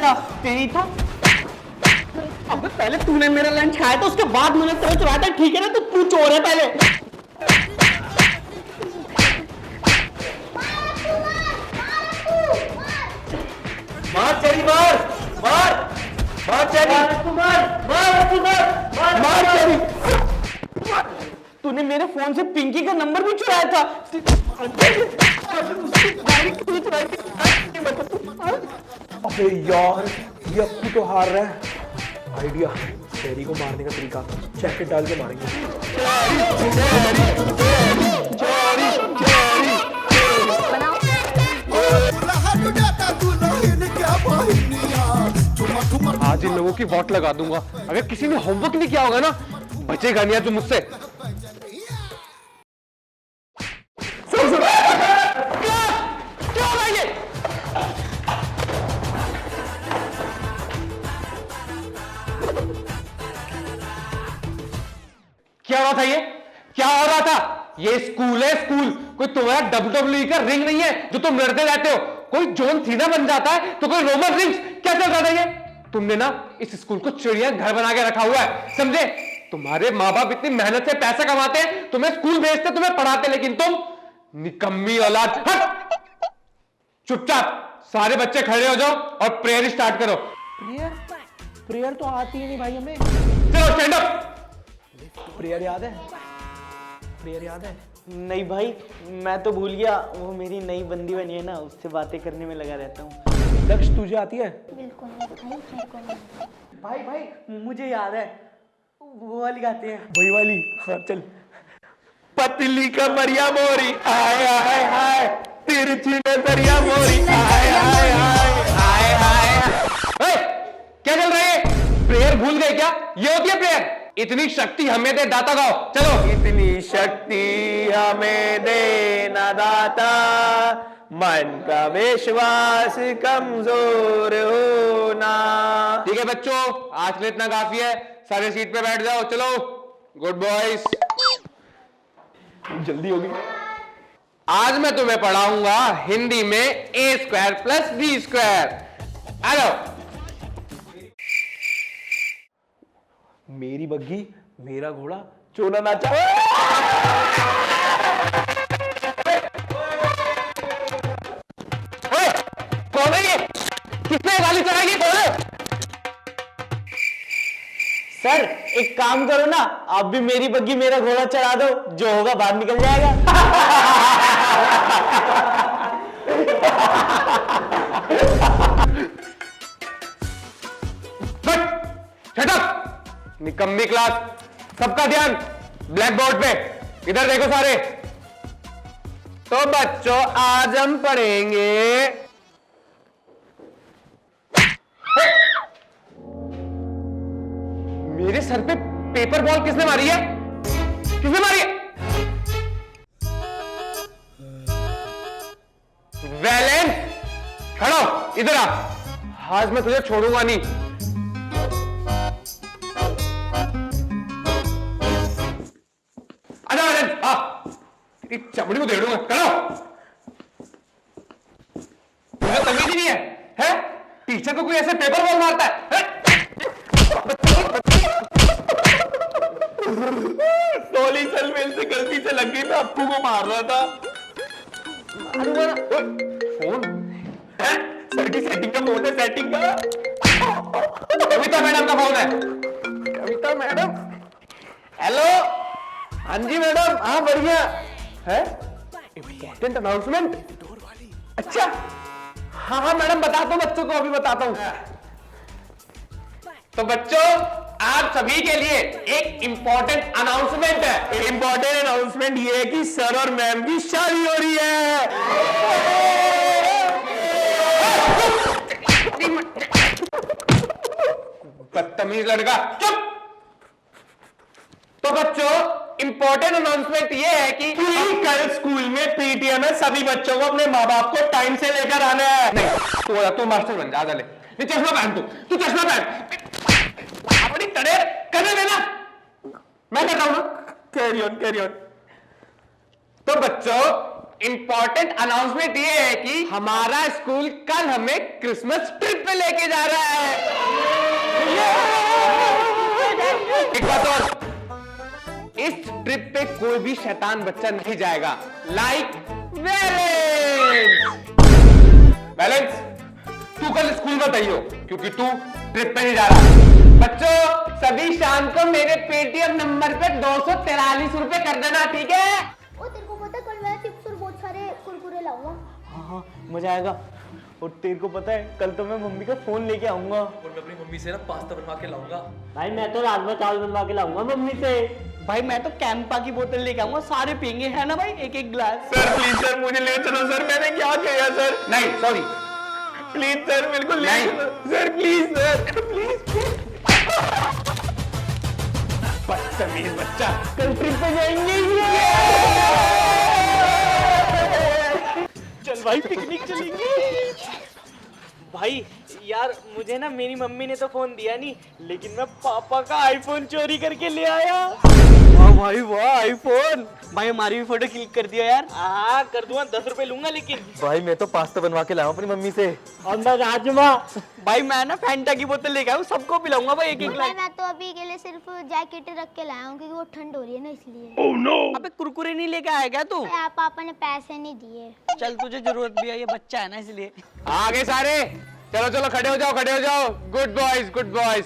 था तेरी तो। अब पहले तूने मेरा लंच खाया था, उसके बाद मैंने तेरे चुराया था, ठीक है ना? तो तू चोर है पहले। मार चेरी मार मार मार चेरी मार चेरी। तूने मेरे फोन से पिंकी का नंबर भी चुराया था। अबे यार, ये अपनी तो हार रहा है। आइडिया, चेरी को मारने का तरीका जैकेट डाल के मारेंगे। आज इन लोगों की वोट लगा दूंगा। अगर किसी ने होमवर्क नहीं किया होगा ना, बचेगा नहीं तू मुझसे। क्या हो रहा था? ये क्या हो रहा था? ये स्कूल है, स्कूल। कोई तुम्हारा WWE का रिंग नहीं है जो तुम लड़ते रहते हो। कोई जॉन सीना बन जाता है तो कोई रोमन रिंग्स। क्या चल रहा था ये? तुमने ना इस स्कूल को चिड़िया घर बना के रखा हुआ है, समझे? तुम्हारे माँ बाप इतनी मेहनत से पैसा कमाते हैं, तुम्हें स्कूल भेजते, तुम्हें पढ़ाते, लेकिन तुम निकम्मी औलाद। हट! चुपचाप सारे बच्चे खड़े हो जाओ और प्रेयर स्टार्ट करो। प्रेयर तो आती ही नहीं भाई हमें। चलो स्टैंड अप। प्रेयर याद है? प्रेयर याद है? नहीं भाई, मैं तो भूल गया। वो मेरी नई बंदी बनी है ना, उससे बातें करने में लगा रहता हूँ। दक्ष, तुझे आती है? बिल्कुल नहीं भाई, बिल्कुल नहीं। भाई भाई मुझे याद है, वो वाली गाते हैं। वही वाली? हाँ चल। पतली कमरिया मोरी आए आए हाय, तिरछी नजरिया मोरी आए आए हाय हाय हाय। क्या चल रहा है? प्रेयर भूल गए क्या? ये होती है प्रेयर। इतनी शक्ति हमें दे दाता गाओ। चलो। इतनी शक्ति हमें देना दाता, मन का विश्वास कमजोर होना। ठीक है बच्चों, आज के लिए इतना काफी है। सारे सीट पे बैठ जाओ। चलो, गुड बॉयज। जल्दी होगी। आज मैं तुम्हें पढ़ाऊंगा हिंदी में a² + b²। आ जाओ। मेरी बग्गी मेरा घोड़ा चोला नाचा। कौन है ये? किसने गाली चढ़ाई? कौन है? सर एक काम करो ना, आप भी मेरी बग्गी मेरा घोड़ा चढ़ा दो, जो होगा बाहर निकल जाएगा। Shut up! निकम्मी क्लास। सबका ध्यान ब्लैक बोर्ड पे। इधर देखो सारे। तो बच्चों, आज हम पढ़ेंगे। मेरे सर पे पेपर बॉल किसने मारी है? किसने मारी है? वैलेंस, खड़ो इधर आ। आज मैं तुझे छोड़ूंगा नहीं। आजा वैलेंस, आ। तेरी चमड़ी को देड़ूंगा। खड़ो। तुझे तमीज ही नहीं है? हैं? टीचर को कोई ऐसे पेपर बॉल मारता है? सोली सल मेल से गलती से लग गई, मैं अप्पू को मार रहा था। फोन है? सेटिंग का फोन है, सेटिंग का। कविता मैडम का फोन है। कविता मैडम, हेलो। हाँ जी मैडम, हाँ बढ़िया है। Important announcement. अच्छा, हाँ हाँ मैडम, बताता हूँ बच्चों को, अभी बताता हूँ। तो बच्चों, आप सभी के लिए एक इंपॉर्टेंट अनाउंसमेंट है। इंपॉर्टेंट अनाउंसमेंट ये है कि सर और मैम की शादी हो रही है। बदतमीज लड़का, चुप। तो बच्चों, इंपॉर्टेंट अनाउंसमेंट ये है कि कल स्कूल में पीटीएम है, सभी बच्चों को अपने माँ बाप को टाइम से लेकर आना है। नहीं, तू मास्टर बन जा। ले, चश्मा पहन। तू चश्मा पहन। अपनी तड़ेर करने देना। मैं कर रहा हूं ना। Carry on carry on. तो बच्चों, इंपॉर्टेंट अनाउंसमेंट ये है कि हमारा स्कूल कल हमें क्रिसमस ट्रिप पे लेके जा रहा है। एक बात और, इस ट्रिप पे कोई भी शैतान बच्चा नहीं जाएगा। लाइक बैलेंस, तू कल स्कूल मत आई हो क्योंकि तू ट्रिप पे नहीं जा रहा। बच्चों सभी शाम को मेरे पेटीएम नंबर पे 243 रुपए कर देना, ठीक है? ओ तेरे को पता है कल मैं चिप्स और बहुत सारे कुरकुरे लाऊंगा। हाँ मजा आएगा। और तेरे को पता है कल तो मैं मम्मी का फोन लेके आऊंगा। और मैं अपनी मम्मी से ना पास्ता बनवा के लाऊंगा। भाई मैं तो राजमा चावल बनवा के लाऊंगा मम्मी से। भाई मैं तो कैंपा की बोतल लेके आऊंगा, सारे पीएंगे, है ना भाई, एक एक गिलास। सर प्लीज सर मुझे ले चलो सर, मैंने क्या किया सर? नहीं सॉरी, प्लीज सर मेरे को ले नहीं। चलो सर, प्लीज सर प्लीज। बदतमीज बच्चा। कल ट्रिप पे जाएंगे। चल भाई पिकनिक चलेंगे। भाई यार मुझे ना मेरी मम्मी ने तो फोन दिया नहीं, लेकिन मैं पापा का आईफोन चोरी करके ले आया। वाह भाई वाह, आईफोन। भाई हमारी भी फोटो क्लिक कर दिया यार। हाँ कर दूंगा, 10 रुपए लूंगा लेकिन। भाई मैं तो पास्ता बनवा के लाऊं अपनी मम्मी से। और मैं राजमा। भाई मैं ना फैंटा की बोतल लेके आया हूँ, सबको पिलाऊंगा भाई एक एक भाई गिलास। मैं तो अभी के लिए सिर्फ जैकेट रख के लाया हूँ क्योंकि वो ठंड हो रही है ना इसलिए। Oh no! अबे कुरकुरे नहीं लेके आया क्या तू? यार पापा ने पैसे नहीं दिए। चल तुझे जरूरत भी है, ये बच्चा है ना इसलिए। आगे सारे चलो चलो खड़े हो जाओ, खड़े हो जाओ। Good boys good boys.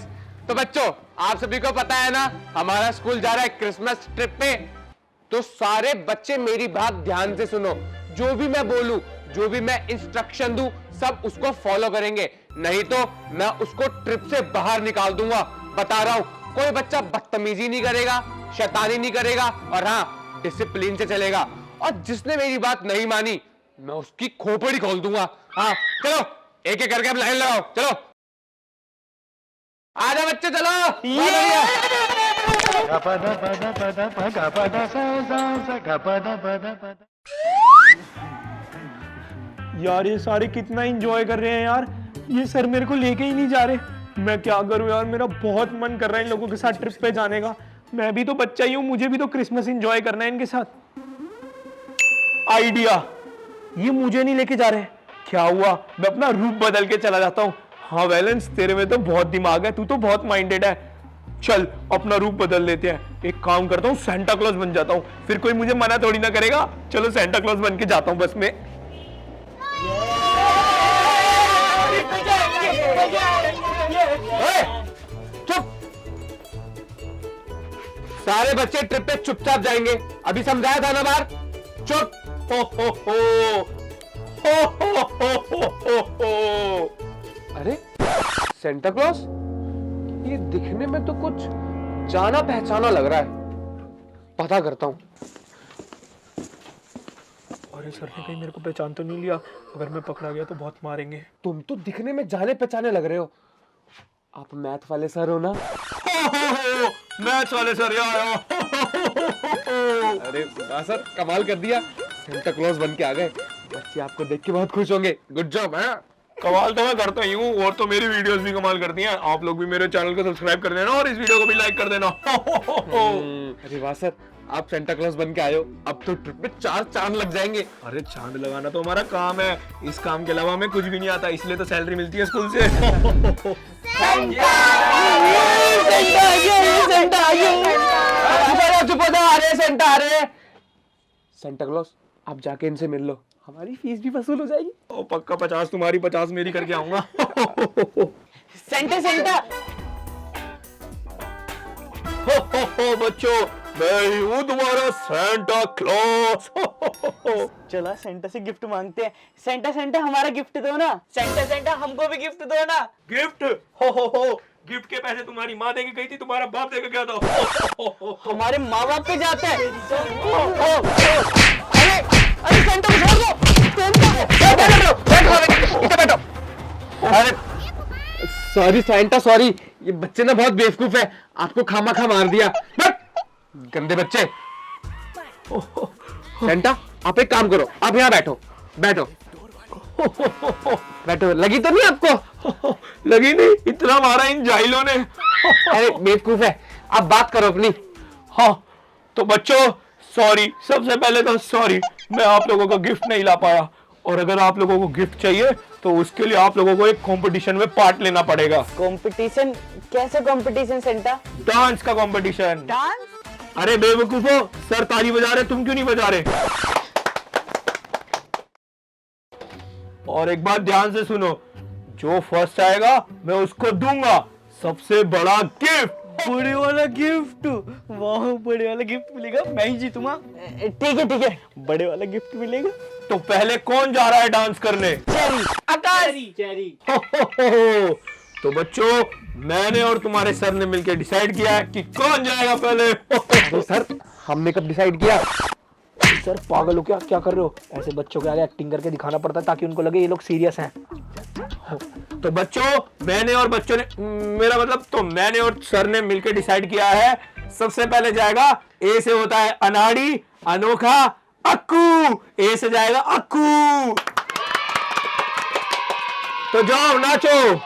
तो बच्चों आप सभी को पता है ना हमारा स्कूल जा रहा है क्रिसमस ट्रिप पे। तो सारे बच्चे मेरी बात ध्यान से सुनो, जो भी मैं बोलूं, जो भी मैं इंस्ट्रक्शन दूं, सब उसको फॉलो करेंगे, नहीं तो मैं उसको ट्रिप से बाहर निकाल दूंगा। बता रहा हूं, कोई बच्चा बदतमीजी नहीं करेगा, शैतानी नहीं करेगा, और हाँ डिसिप्लिन से चलेगा। और जिसने मेरी बात नहीं मानी मैं उसकी खोपड़ी खोल दूंगा। हाँ चलो एक एक करके अब लाइन लगाओ, चलो आजा बच्चे चलो। यार ये सारे कितना एंजॉय कर रहे हैं यार, ये सर मेरे को लेके ही नहीं जा रहे। मैं क्या करूं यार, मेरा बहुत मन कर रहा है इन लोगों के साथ ट्रिप पे जाने का। मैं भी तो बच्चा ही हूं, मुझे भी तो क्रिसमस एंजॉय करना है इनके साथ। आइडिया, ये मुझे नहीं लेके जा रहे। क्या हुआ, मैं अपना रूप बदल के चला जाता हूँ। हाँ बैलेंस, तेरे में तो बहुत दिमाग है, तू तो बहुत माइंडेड है। चल अपना रूप बदल लेते हैं। एक काम करता हूँ, सेंटा क्लॉज बन जाता हूँ, फिर कोई मुझे मना थोड़ी ना करेगा। चलो सेंटा क्लॉज बन के जाता हूँ बस में। चुप, सारे बच्चे ट्रिप पे चुपचाप जाएंगे, अभी समझाया था ना बार। चुप। हो हो हो हो हो हो हो हो। अरे सेंटा क्लॉज, ये दिखने में तो कुछ जाना पहचाना लग रहा है, पता करता हूं। अरे सर ने कहीं मेरे को पहचान तो नहीं लिया? अगर मैं पकड़ा गया तो बहुत मारेंगे। तुम तो दिखने में जाने पहचाने लग रहे हो। आप मैथ वाले सर हो ना? मैथ वाले सर आया। अरे सर कमाल कर दिया, सेंटा क्लॉज बन के आ गए। बच्चे आपको देख के बहुत खुश होंगे। Good job. है कमाल तो मैं करता ही हूँ, और तो मेरी वीडियोस भी कमाल करती हैं। आप लोग भी मेरे चैनल को सब्सक्राइब कर देना और इस वीडियो को भी लाइक कर देना। अरे वाह सर, आप सेंटा क्लॉज बन के आए हो, अब तो ट्रिप में 4 चांद लग जाएंगे। अरे चांद लगाना तो हमारा काम है, इस काम के अलावा हमें कुछ भी नहीं आता, इसलिए तो सैलरी मिलती है स्कूल से। चुप हो जाओ, आ रहे सेंटा आ रहे। सेंटा क्लॉज आप जाके इनसे मिल लो, हमारी फीस भी वसूल हो जाएगी। ओ पक्का 50 तुम्हारी 50 मेरी करके आऊंगा। Santa Santa. हो बच्चों, मैं ही हूँ तुम्हारा सेंटा क्लॉज। चला सेंटा से गिफ्ट मांगते हैं। सेंटा सेंटा हमारा गिफ्ट दो ना। सेंटा सेंटा हमको भी गिफ्ट दो ना। गिफ्ट? हो गिफ्ट के पैसे तुम्हारी माँ देके गई थी, तुम्हारा बाप देके गया था। हमारे माँ बाप पे जाते हैं। अरे अरे सेंटा को छोड़ दो। बैठो। अरे सॉरी सेंटा, सॉरी, ये बच्चे ना बहुत बेवकूफ है, आपको खामा खा मार दिया। गंदे बच्चे। सेंटा आप एक काम करो, आप यहाँ बैठो बैठो बैठो। लगी तो नहीं आपको? लगी नहीं, इतना मारा इन जाहिलों ने। अरे बेवकूफ है, आप बात करो अपनी। हाँ तो बच्चों सॉरी, सबसे पहले तो सॉरी, मैं आप लोगों को गिफ्ट नहीं ला पाया। और अगर आप लोगों को गिफ्ट चाहिए तो उसके लिए आप लोगों को एक कंपटीशन में पार्ट लेना पड़ेगा। कंपटीशन? कैसे कंपटीशन सेंटा? डांस का कंपटीशन। डांस? अरे बेवकूफो, सर ताली बजा रहे, तुम क्यों नहीं बजा रहे? और एक बात ध्यान से सुनो, जो फर्स्ट आएगा मैं उसको दूंगा सबसे बड़ा गिफ्ट। बड़े वाला गिफ्ट? वाह, बड़े वाला गिफ्ट मिलेगा, मैं ही जीतूंगा। ठीक है ठीक है, बड़े वाला गिफ्ट मिलेगा। तो पहले कौन जा रहा है डांस करने? चेरी। आकाश। चेरी। तो बच्चों, मैंने और तुम्हारे सर ने मिलकर डिसाइड किया है कि कौन जाएगा पहले। तो सर हमने कब डिसाइड किया? सर पागल हो क्या? क्या कर रहे हो? ऐसे बच्चों के आगे एक्टिंग करके दिखाना पड़ता है ताकि उनको लगे ये लोग सीरियस हैं। तो बच्चों, मैंने और बच्चों ने, मेरा मतलब तो मैंने और सर ने मिलकर डिसाइड किया है, सबसे पहले जाएगा, ए से होता है अनाड़ी, अनोखा, अक्कू। ए से जाएगा अक्कू। तो जाओ नाचो।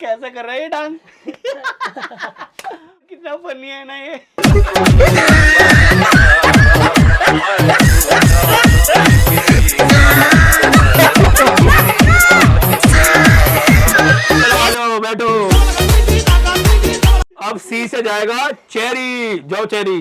कैसा कर रहा है ये डांस? कितना फनी है ना ये। चलो बैठो। अब सी से जाएगा चेरी। जाओ चेरी।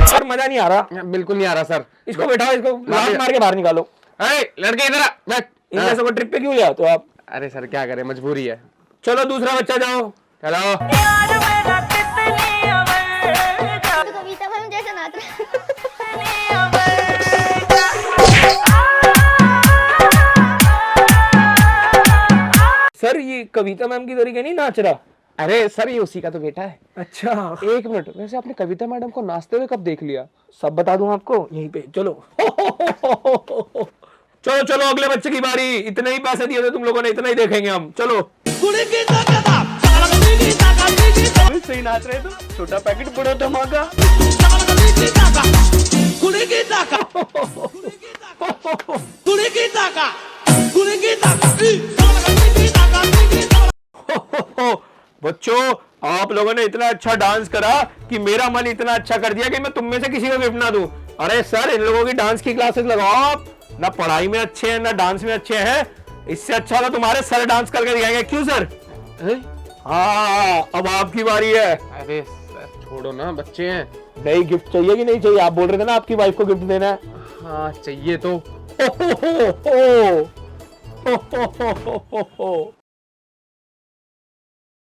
सर मजा नहीं आ रहा। बिल्कुल नहीं आ रहा सर। इसको बैठाओ, इसको लात मार के बाहर निकालो। अरे लड़के इधर आ, बैठ। इन जैसों को ट्रिप पे क्यों ले आते हो आप? अरे सर क्या करें, मजबूरी है। चलो दूसरा बच्चा जाओ। हेलो। तो कविता मैम जैसे नाच रहे। सर ये कविता मैम की तरीके नहीं नाच रहा। अरे सर ये उसी का तो बेटा है। अच्छा, एक मिनट, वैसे आपने कविता मैडम को नाचते हुए कब देख लिया? सब बता दूं आपको यहीं पे। चलो चलो चलो, अगले बच्चे की बारी। इतने ही पैसे दिए थे तुम लोगों ने, इतना ही देखेंगे हम। चलो। सही नाच रहे तो छोटा पैकेट बड़ा धमाका। बच्चों, आप लोगों ने इतना अच्छा डांस करा कि मेरा मन इतना अच्छा कर दिया कि मैं तुम में से किसी को गिफ्ट ना दूं। अरे सर, इन लोगों की डांस की क्लासेस लगाओ आप। ना पढ़ाई में अच्छे हैं, ना डांस में अच्छे हैं। इससे अच्छा तो तुम्हारे सर डांस करके दिखाएंगे। क्यों सर? हाँ, अब आपकी बारी है। अरे सर छोड़ो ना, बच्चे हैं। नहीं, गिफ्ट चाहिए कि नहीं चाहिए? आप बोल रहे थे ना आपकी वाइफ को गिफ्ट देना है। हाँ चाहिए तो।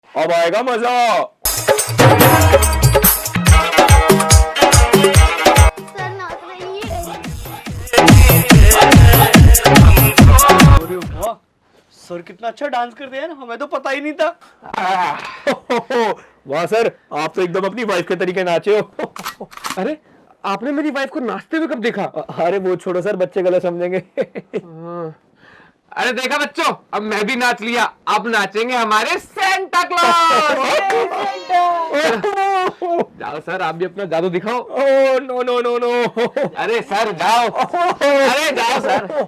अब आएगा मजा। सर नाच रही है। अरे वाह, सर कितना अच्छा डांस करते हैं ना, हमें तो पता ही नहीं था। वाह सर, आप तो एकदम अपनी वाइफ के तरीके नाचे हो। अरे आपने मेरी वाइफ को नाचते हुए कब देखा? अरे वो छोड़ो सर, बच्चे गलत समझेंगे। अरे देखा बच्चों, अब मैं भी नाच लिया। अब नाचेंगे हमारे सेंटा क्लॉज। जाओ सर, आप भी अपना जादू दिखाओ। Oh no no no no. अरे सर जाओ। अरे जाओ सर।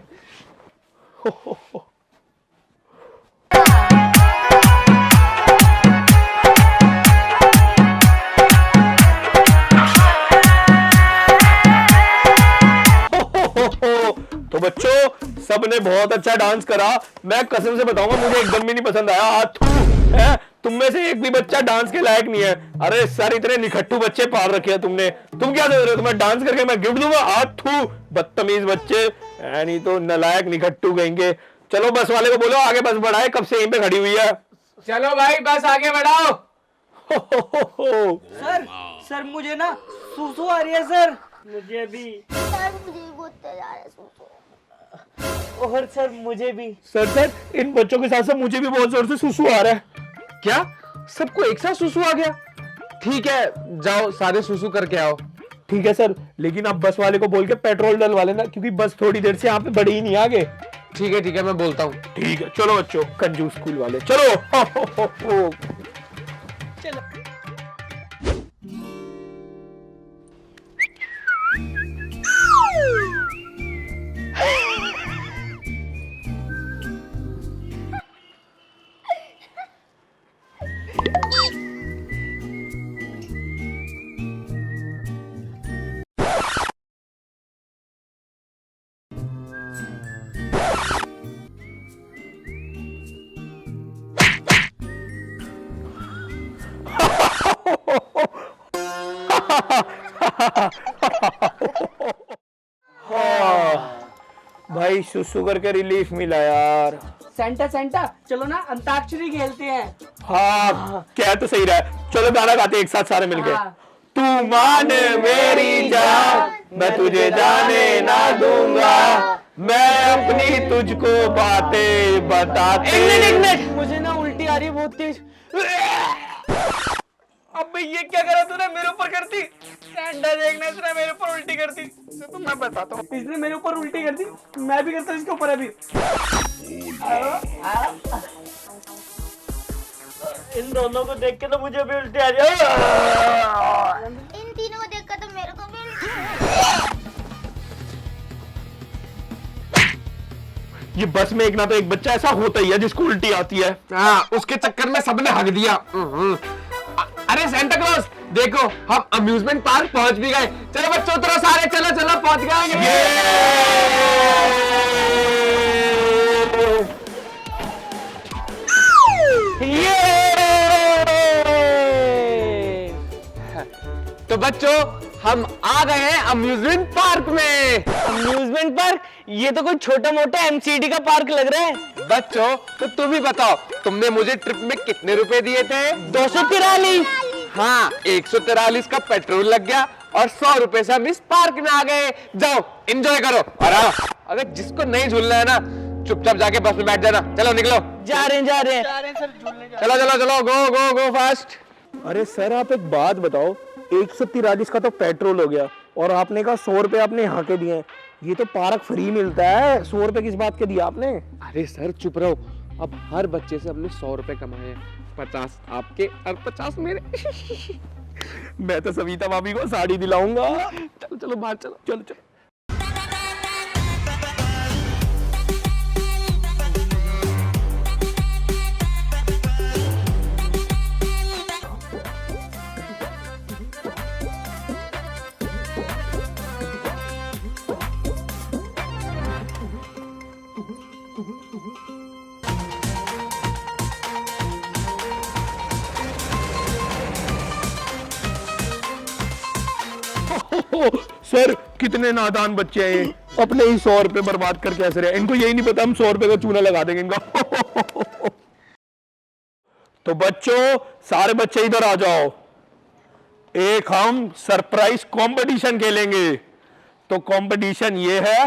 तो बच्चों, सबने बहुत अच्छा डांस करा। मैं कसम से बताऊंगा, मुझे एकदम भी नहीं पसंद आया। आथू है, तुम में से एक भी बच्चा डांस के लायक नहीं है। अरे सर, इतने निखट्टू बच्चे पाल रखे हैं तुमने। तुम क्या दे रहे हो? तुम्हें डांस करके मैं गिफ्ट दूंगा? आथू, बदतमीज बच्चे। नहीं तो नलायक निखट्टू कहेंगे। चलो बस वाले को बोलो आगे बस बढ़ाए, कब से यहीं पे खड़ी हुई है। चलो भाई बस आगे बढ़ाओ। सर मुझे ना सूसू आ रही है सर। मुझे भी। सर मुझे बहुत तेज आ रहा है सूसू। और सर मुझे भी। सर, इन बच्चों के साथ साथ मुझे भी बहुत जोर से सुसु आ रहा है। क्या सबको एक साथ सुसु आ गया? ठीक है, जाओ सारे सुसु करके आओ। ठीक है सर, लेकिन आप बस वाले को बोल के पेट्रोल डलवा लेना, क्योंकि बस थोड़ी देर से यहाँ पे बढ़ी ही नहीं आगे। ठीक है मैं बोलता हूँ। ठीक है, चलो बच्चों, कंजूस स्कूल वाले, चलो। चलो। भाई सुसु करके रिलीफ मिला यार। सेंटा सेंटा चलो ना अंताक्षरी खेलते हैं। हाँ क्या तो सही रहा है। चलो गाना गाते हैं एक साथ सारे मिलके। हाँ। तू मान मेरी जान, मैं तुझे जाने ना दूंगा, मैं अपनी तुझको बातें बताते। एक मिनट मुझे ना उल्टी आ रही है बहुत तेज। अबे ये क्या करा तूने, मेरे ऊपर करती। सेंटा देखना इसने मेरे ऊपर उल्टी करती, तो मैं बताता हूँ। इसने मेरे ऊपर उल्टी कर दी, मैं भी करता हूँ इसके ऊपर अभी। इन दोनों को देख के तो मुझे भी उल्टी आ रही है। इन तीनों को देखकर तो मेरे को भी ये बस में एक ना तो एक बच्चा ऐसा होता ही है जिसको उल्टी आती है। हाँ, उसके चक्कर में सबने हक दिया। अरे सेंटा क्लॉज देखो, हम अम्यूजमेंट पार्क पहुंच भी गए। चलो बच्चों तरह सारे चलो चलो पहुंच गए। तो बच्चों हम आ गए हैं अम्यूजमेंट पार्क में। Amusement park? ये तो कोई छोटा मोटा एमसीडी का पार्क लग रहा है। बच्चों तो तुम ही बताओ, तुमने मुझे ट्रिप में कितने रुपए दिए थे? 243। हाँ, 143 का पेट्रोल लग गया और 100 रुपए से हम इस पार्क में आ गए। जाओ एंजॉय करो। और हाँ, अगर जिसको नहीं झूलना है ना, चुपचाप जाके बस में बैठ जाना। चलो निकलो। जा रहे हैं सर झूलने चलो चलो चलो, गो गो गो फास्ट। अरे सर आप एक बात बताओ, 143 का तो पेट्रोल हो गया और आपने कहा 100 रुपए आपने यहाँ के दिए। ये तो पार्क फ्री मिलता है, 100 रुपए किस बात के दिया आपने? अरे सर चुप रहो, अब हर बच्चे से हमने 100 रुपए कमाए हैं। 50 आपके और 50 मेरे। मैं तो सविता भाभी को साड़ी दिलाऊंगा। चलो चलो बाहर चलो। चलो चलो। सर कितने नादान बच्चे हैं ये, अपने ही 100 रुपए बर्बाद करके ऐसे रहे। इनको यही नहीं पता हम 100 रुपए का चूना लगा देंगे इनका। तो बच्चों सारे बच्चे इधर आ जाओ, एक हम सरप्राइज कंपटीशन खेलेंगे। तो कंपटीशन ये है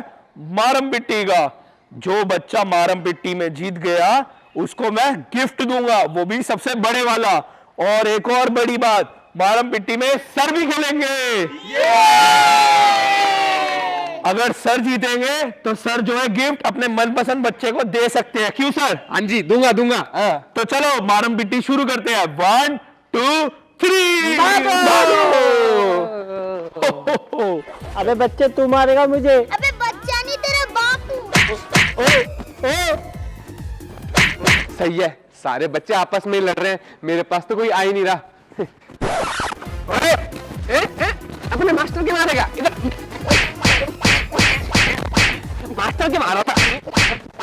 मारम पिट्टी का। जो बच्चा मारम पिट्टी में जीत गया उसको मैं गिफ्ट दूंगा, वो भी सबसे बड़े वाला। और एक और बड़ी बात, मारम पिट्टी में सर भी खेलेंगे। अगर सर जीतेंगे तो सर जो है गिफ्ट अपने मनपसंद बच्चे को दे सकते हैं। क्यों सर? हाँ जी दूंगा दूंगा। तो चलो मारम पिट्टी शुरू करते हैं। 1 2 3 अबे बच्चे तू मारेगा मुझे? अबे बच्चा नहीं तेरा बापू। सही है, सारे बच्चे आपस में ही लड़ रहे हैं, मेरे पास तो कोई आ ही नहीं रहा। अपने मास्टर के मारेगा इधर। मास्टर के मारा था।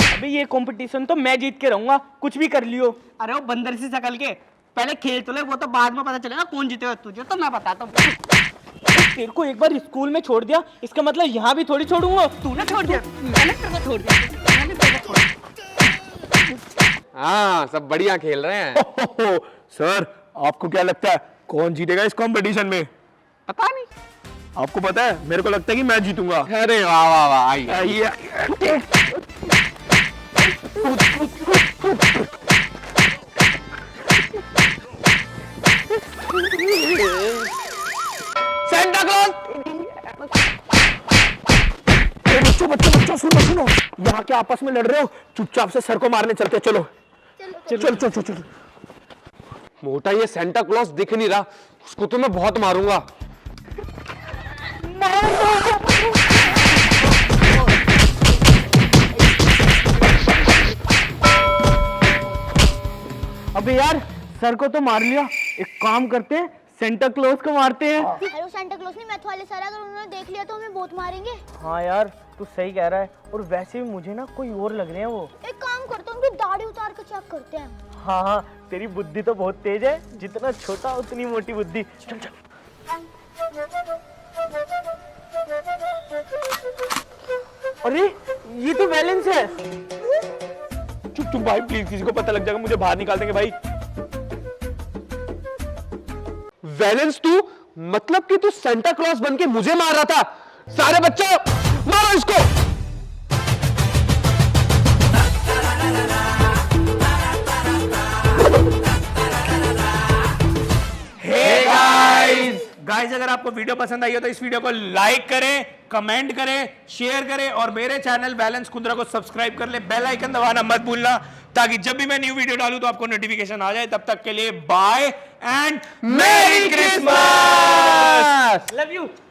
अबे ये कंपटीशन तो मैं जीत के रहूंगा, कुछ भी कर लियो। अरे वो बंदर सी शकल के, पहले खेल तो ले, वो तो बाद में पता चलेगा कौन जीतेगा। तुझे तो मैं बताता हूँ। तेरे को एक बार स्कूल में छोड़ दिया, इसका मतलब यहाँ भी थोड़ी छोड़ूंगा। तूने छोड़ दिया, मैंने तेरे को छोड़ दिया, मैंने तेरे को छोड़ दिया। हाँ सब बढ़िया खेल रहे हैं। सर आपको क्या लगता है कौन जीतेगा इस कंपटीशन में? पता नहीं। आपको पता है? मेरे को लगता है कि मैं जीतूंगा। अरे वाह वाह वाह, आइए। आइए। Santa Claus. बच्चों सुनो सुनो, यहाँ के आपस में लड़ रहे हो, चुपचाप से सर को मारने चलते। चलो चलो चलो चलो चलो। मोटा ये सेंटा क्लॉज दिख नहीं रहा, उसको तो मैं बहुत मारूंगा। अबे यार सर को तो मार लिया, एक काम करते हैं सेंटा क्लॉज को मारते हैं। हेलो सेंटा क्लॉज नहीं, मैथ वाले सर, अगर उन्होंने देख लिया तो हमें बहुत मारेंगे। हाँ यार तू सही कह रहा है, और वैसे भी मुझे ना कोई और लग रहे हैं वो। एक काम करते हैं, उनकी दाढ़ी उतार कर चेक करते हैं। हाँ हाँ तेरी बुद्धि तो बहुत तेज है, जितना छोटा उतनी मोटी बुद्धि। चल चल। अरे ये तो बैलेंस है। चुप चुप भाई, प्लीज, किसी को पता लग जाएगा मुझे बाहर निकाल देंगे भाई। वैलेंस तू, मतलब कि तू सेंटा क्लॉज बन के मुझे मार रहा था। सारे बच्चों मारो इसको। गाइस अगर आपको वीडियो पसंद आई हो तो इस वीडियो को लाइक करें, कमेंट करें, शेयर करें और मेरे चैनल बैलेंस कुंद्रा को सब्सक्राइब कर ले। बेल आइकन दबाना मत भूलना ताकि जब भी मैं न्यू वीडियो डालूं तो आपको नोटिफिकेशन आ जाए। तब तक के लिए bye and merry Christmas. Love you.